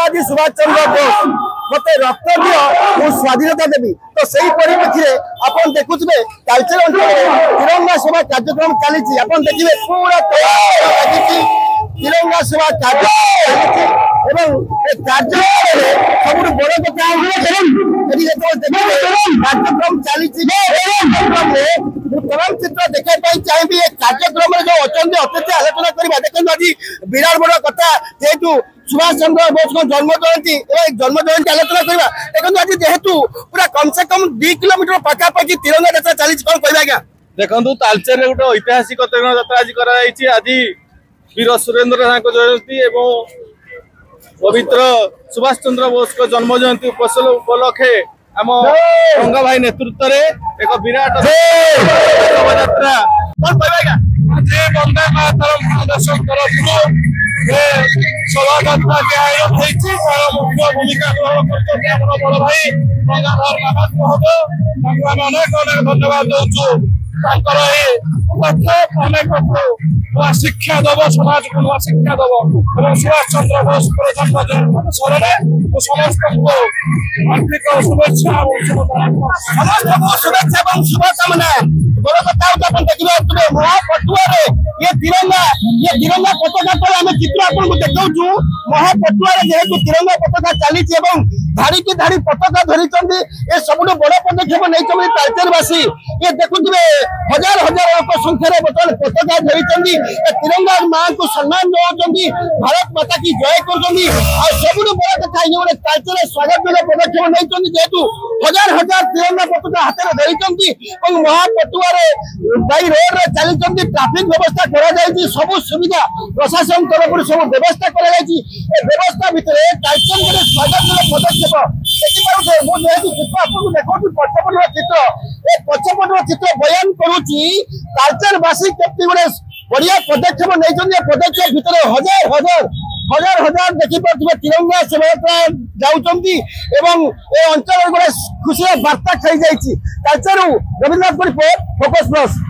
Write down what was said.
नेताजी सुभाष चंद्र बोस मत रक्त दियो मु स्वाधीनता देवी तो सही परिप्रेक्षी आपन देखुवे तालचेर अंचल तिरंगा सभा कार्यक्रम चली आपन देखिए पूरा तिरंगा सभा कार्यक्रम कार्यक्रम सब बड़ कथा कार्यक्रम चली तमाम चित्र देखा चाहिए कार्यक्रम जो अच्छा अतिथि आलोचना करवा देखते आज विराट बड़ कथा जेहेतु सुभाष चंद्र बोस को जन्म जयंती आलोचना करवा देखो आज जेहेतु पूरा कम से कम 2 किलोमीटर पाखापाखि तिरंगा यात्रा चली कौन कह आज्ञा देखो तालचेर गोटे ऐतिहासिक तिरंगा यात्रा आज आज वीर सुरेंद्र नाथ जयंती एवं पवित्र सुभाष चंद्र बोस को जन्म जयंती उपलक्षे आम रंगा भाई नेतृत्व में एक विराट यात्रा कौन कह वंदे मातरम फाउंडेशन तरफ शोभा मुख्य भूमिका ग्रहण कर बड़ भाई गंगाधर नाथ महोदय अनेक अनेक धन्यवाद दूसु शिक्षा दब समाज को नुआ शिक्षा दब और सुभाष चंद्र बोस जन्म अवसर में समस्त आर्थिक शुभेच्छा शुभकामना बड़ कथा देखिए महापटुआ ये तिरंगा पताका पर आम चित्र आपको देखु महापटुआ जेहेतु तिरंगा पताका चली धाड़ी की धाड़ी पताका धरी ये सब बड़ पदक्षेप नहीं तालचेरवासी ये देखुए हजार हजार लोक संख्यार बर्तमान पताका धरी तिरंगा माँ को सम्मान दौरान भारत माता की जय कर सब बड़ा कथा ये तालचेर स्वागत पदक्षेप नहीं जेहेतु हजार हजार तिरंगा पताका हाथ में धरी महापटुआ बाई रोड रे चली ट्राफिक व्यवस्था करा सब सुविधा प्रशासन तरफ सब व्यवस्था करा व्यवस्था भितर तालचेर स्वागत पदक्षेप जेहेतु चित्र आपको देखो पछपट चित्र ये पछपट चित्र बयान करुच्ची तालचेरवासी केते गुड़े बढ़िया पदक्षेप नहीं पदक्षेप भितर हजार हजार हजार हजार देखिपे तिरंगा शोभायात्रा जाऊँगी अंचल गोटे खुशी वार्ता खाई जाइए Talcher Rabindranath report focus plus.